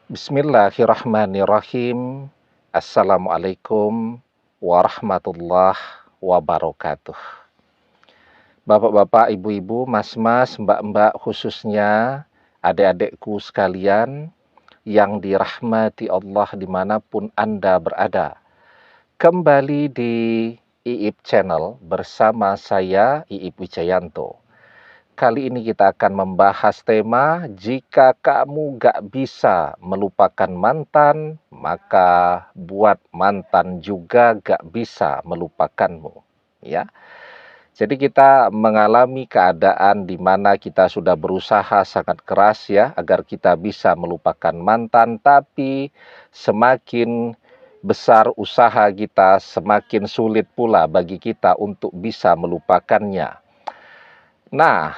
Bismillahirrahmanirrahim. Assalamualaikum warahmatullahi wabarakatuh. Bapak-bapak, ibu-ibu, mas-mas, mbak-mbak, khususnya adik-adikku sekalian yang dirahmati Allah dimanapun Anda berada. Kembali di IIP Channel bersama saya, IIP Wijayanto. Kali ini kita akan membahas tema jika kamu gak bisa melupakan mantan, maka buat mantan juga gak bisa melupakanmu. Ya, jadi kita mengalami keadaan di mana kita sudah berusaha sangat keras ya agar kita bisa melupakan mantan, tapi semakin besar usaha kita, semakin sulit pula bagi kita untuk bisa melupakannya. Nah,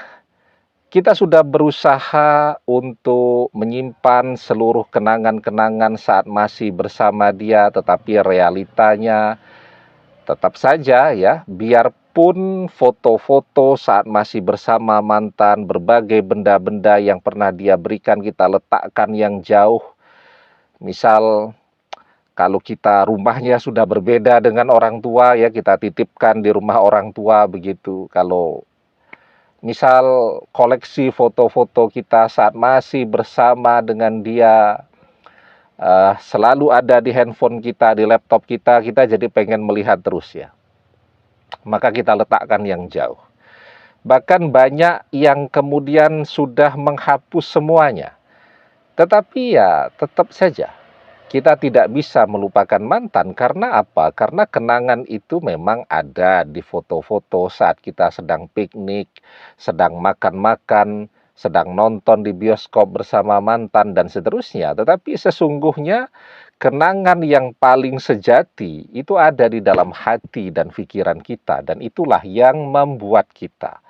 kita sudah berusaha untuk menyimpan seluruh kenangan-kenangan saat masih bersama dia, tetapi realitanya tetap saja ya, biarpun foto-foto saat masih bersama mantan, berbagai benda-benda yang pernah dia berikan kita letakkan yang jauh. Misal kalau kita rumahnya sudah berbeda dengan orang tua ya, kita titipkan di rumah orang tua begitu. Kalau misal koleksi foto-foto kita saat masih bersama dengan dia selalu ada di handphone kita, di laptop kita, kita jadi pengen melihat terus ya. Maka kita letakkan yang jauh. Bahkan banyak yang kemudian sudah menghapus semuanya. Tetapi ya tetap saja kita tidak bisa melupakan mantan. Karena apa? Karena kenangan itu memang ada di foto-foto saat kita sedang piknik, sedang makan-makan, sedang nonton di bioskop bersama mantan, dan seterusnya. Tetapi sesungguhnya kenangan yang paling sejati itu ada di dalam hati dan pikiran kita. Dan itulah yang membuat kita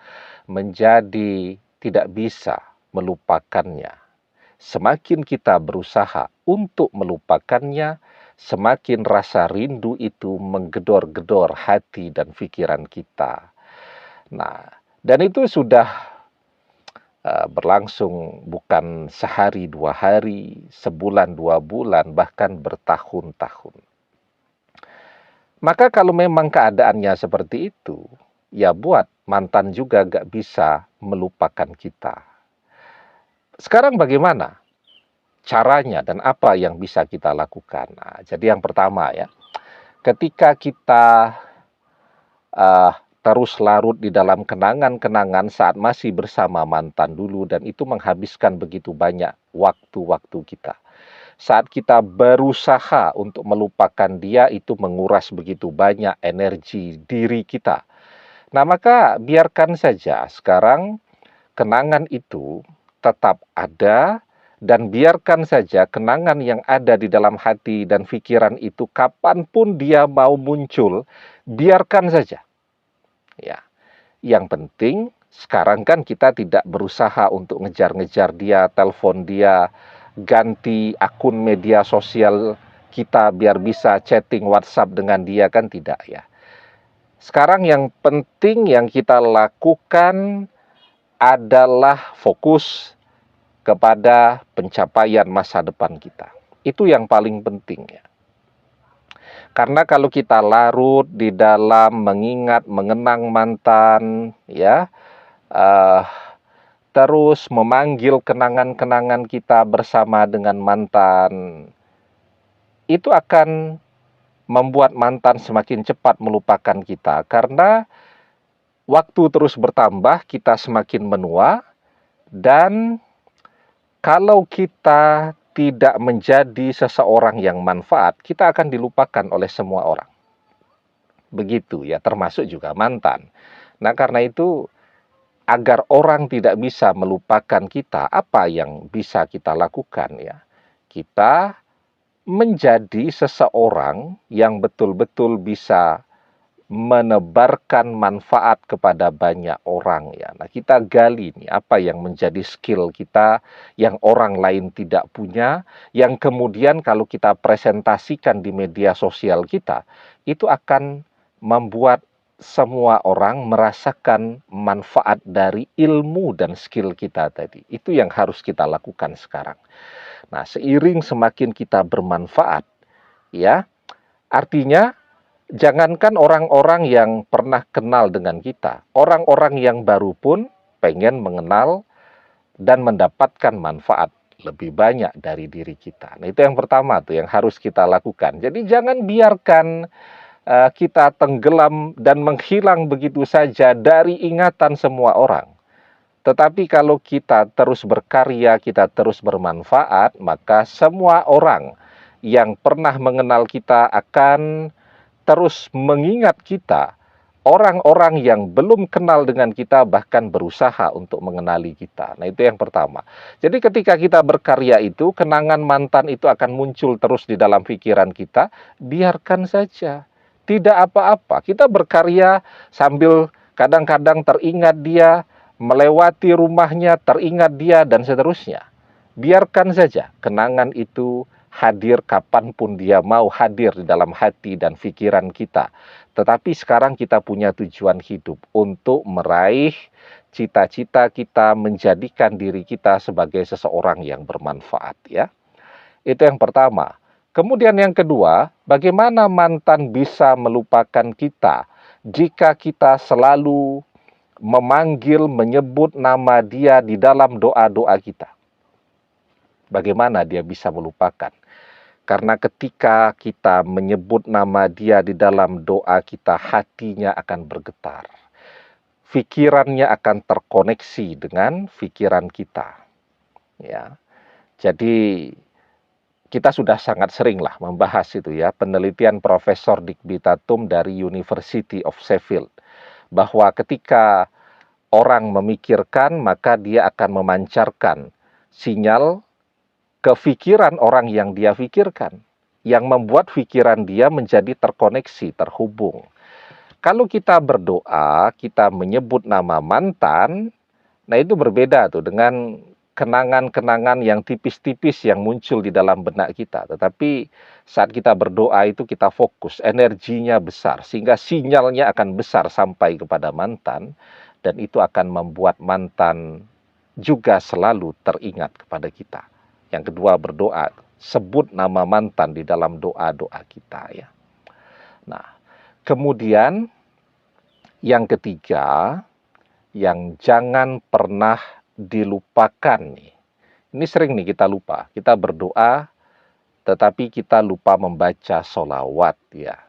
menjadi tidak bisa melupakannya. Semakin kita berusaha untuk melupakannya, semakin rasa rindu itu menggedor-gedor hati dan pikiran kita. Nah, dan itu sudah berlangsung bukan sehari, 2 hari, sebulan, 2 bulan, bahkan bertahun-tahun. Maka kalau memang keadaannya seperti itu, ya buat mantan juga gak bisa melupakan kita. Sekarang bagaimana caranya dan apa yang bisa kita lakukan? Nah, jadi yang pertama ya, ketika kita terus larut di dalam kenangan-kenangan saat masih bersama mantan dulu, dan itu menghabiskan begitu banyak waktu-waktu kita. Saat kita berusaha untuk melupakan dia, itu menguras begitu banyak energi diri kita. Nah, maka biarkan saja sekarang kenangan itu tetap ada, dan biarkan saja kenangan yang ada di dalam hati dan pikiran itu kapanpun dia mau muncul, biarkan saja. Ya, yang penting sekarang kan kita tidak berusaha untuk ngejar-ngejar dia, telepon dia, ganti akun media sosial kita biar bisa chatting WhatsApp dengan dia, kan tidak ya. Sekarang yang penting yang kita lakukan adalah fokus kepada pencapaian masa depan kita. Itu yang paling penting ya. Karena kalau kita larut di dalam mengingat, mengenang mantan, ya, terus memanggil kenangan-kenangan kita bersama dengan mantan, itu akan membuat mantan semakin cepat melupakan kita. Karena waktu terus bertambah, kita semakin menua, dan kalau kita tidak menjadi seseorang yang manfaat, kita akan dilupakan oleh semua orang. Begitu ya, termasuk juga mantan. Nah, karena itu, agar orang tidak bisa melupakan kita, apa yang bisa kita lakukan ya? Kita menjadi seseorang yang betul-betul bisa menebarkan manfaat kepada banyak orang ya. Nah, kita gali nih apa yang menjadi skill kita yang orang lain tidak punya, yang kemudian kalau kita presentasikan di media sosial kita, itu akan membuat semua orang merasakan manfaat dari ilmu dan skill kita tadi. Itu yang harus kita lakukan sekarang. Nah, seiring semakin kita bermanfaat, ya, artinya jangankan orang-orang yang pernah kenal dengan kita, orang-orang yang baru pun pengen mengenal dan mendapatkan manfaat lebih banyak dari diri kita. Nah, itu yang pertama tuh yang harus kita lakukan. Jadi jangan biarkan kita tenggelam dan menghilang begitu saja dari ingatan semua orang. Tetapi kalau kita terus berkarya, kita terus bermanfaat, maka semua orang yang pernah mengenal kita akan terus mengingat kita. Orang-orang yang belum kenal dengan kita bahkan berusaha untuk mengenali kita. Nah, itu yang pertama. Jadi ketika kita berkarya itu, kenangan mantan itu akan muncul terus di dalam pikiran kita. Biarkan saja. Tidak apa-apa. Kita berkarya sambil kadang-kadang teringat dia, melewati rumahnya, teringat dia, dan seterusnya. Biarkan saja kenangan itu hadir kapanpun dia mau hadir di dalam hati dan pikiran kita. Tetapi sekarang kita punya tujuan hidup untuk meraih cita-cita kita, menjadikan diri kita sebagai seseorang yang bermanfaat, ya. Itu yang pertama. Kemudian yang kedua, bagaimana mantan bisa melupakan kita jika kita selalu memanggil, menyebut nama dia di dalam doa-doa kita? Bagaimana dia bisa melupakan? Karena ketika kita menyebut nama dia di dalam doa kita, hatinya akan bergetar. Pikirannya akan terkoneksi dengan pikiran kita. Ya. Jadi kita sudah sangat seringlah membahas itu ya, penelitian Profesor Dick Tatum dari University of Sheffield, bahwa ketika orang memikirkan, maka dia akan memancarkan sinyal kefikiran orang yang dia pikirkan, yang membuat pikiran dia menjadi terkoneksi, terhubung. Kalau kita berdoa, kita menyebut nama mantan, nah itu berbeda tuh dengan kenangan-kenangan yang tipis-tipis yang muncul di dalam benak kita. Tetapi saat kita berdoa itu kita fokus, energinya besar, sehingga sinyalnya akan besar sampai kepada mantan, dan itu akan membuat mantan juga selalu teringat kepada kita. Yang kedua, berdoa, sebut nama mantan di dalam doa-doa kita, ya. Nah, kemudian yang ketiga, yang jangan pernah dilupakan nih. Ini sering nih kita lupa. Kita berdoa, tetapi kita lupa membaca sholawat, ya.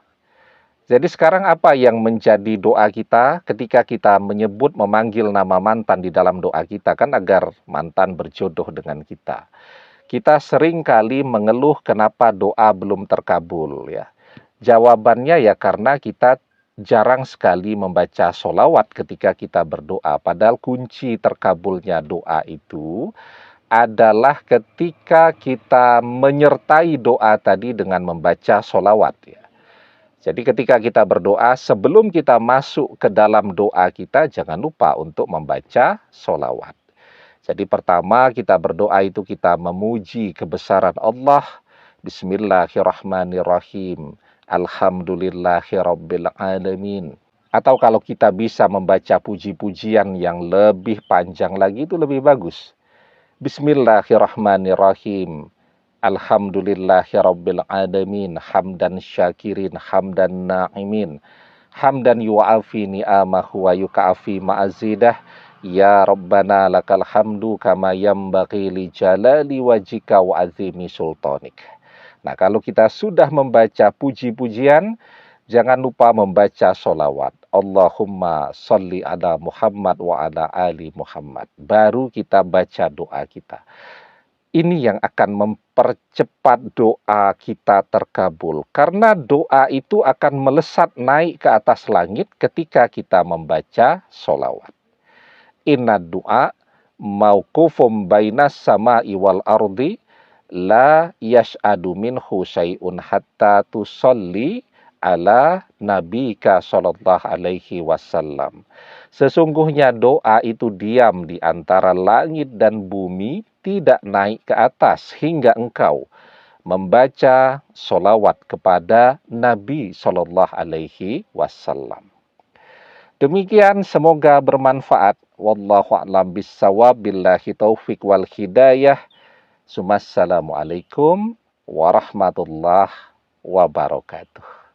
Jadi sekarang apa yang menjadi doa kita ketika kita menyebut, memanggil nama mantan di dalam doa kita, kan agar mantan berjodoh dengan kita. Kita sering kali mengeluh kenapa doa belum terkabul, ya. Jawabannya ya karena kita jarang sekali membaca sholawat ketika kita berdoa. Padahal kunci terkabulnya doa itu adalah ketika kita menyertai doa tadi dengan membaca sholawat, ya. Jadi ketika kita berdoa, sebelum kita masuk ke dalam doa kita, jangan lupa untuk membaca sholawat. Jadi pertama kita berdoa itu kita memuji kebesaran Allah. Bismillahirrahmanirrahim. Alhamdulillahirabbil alamin. Atau kalau kita bisa membaca puji-pujian yang lebih panjang lagi itu lebih bagus. Bismillahirrahmanirrahim. Alhamdulillahirabbil alamin. Hamdan syakirin, hamdan na'imin. Hamdan yu'afi ni'amahu wa yuka'afi ma'azidah. Ya Rabbana lakal hamdu kama yambaghi li jalali wajhika wa azimi sultanik. Nah, kalau kita sudah membaca puji-pujian, jangan lupa membaca sholawat. Allahumma sholli ala Muhammad wa ala ali Muhammad. Baru kita baca doa kita. Ini yang akan mempercepat doa kita terkabul. Karena doa itu akan melesat naik ke atas langit ketika kita membaca sholawat. Inna du'a mauqufum bainas sama'i wal ardi la yash'adu minhu syai'un hatta tusalli ala nabika sallallahu alaihi wasallam. Sesungguhnya doa itu diam di antara langit dan bumi, tidak naik ke atas hingga engkau membaca sholawat kepada Nabi sallallahu alaihi wasallam. Demikian semoga bermanfaat. Wallahu a'lam bissawab, billahi taufik wal hidayah. Assalamualaikum warahmatullahi wabarakatuh.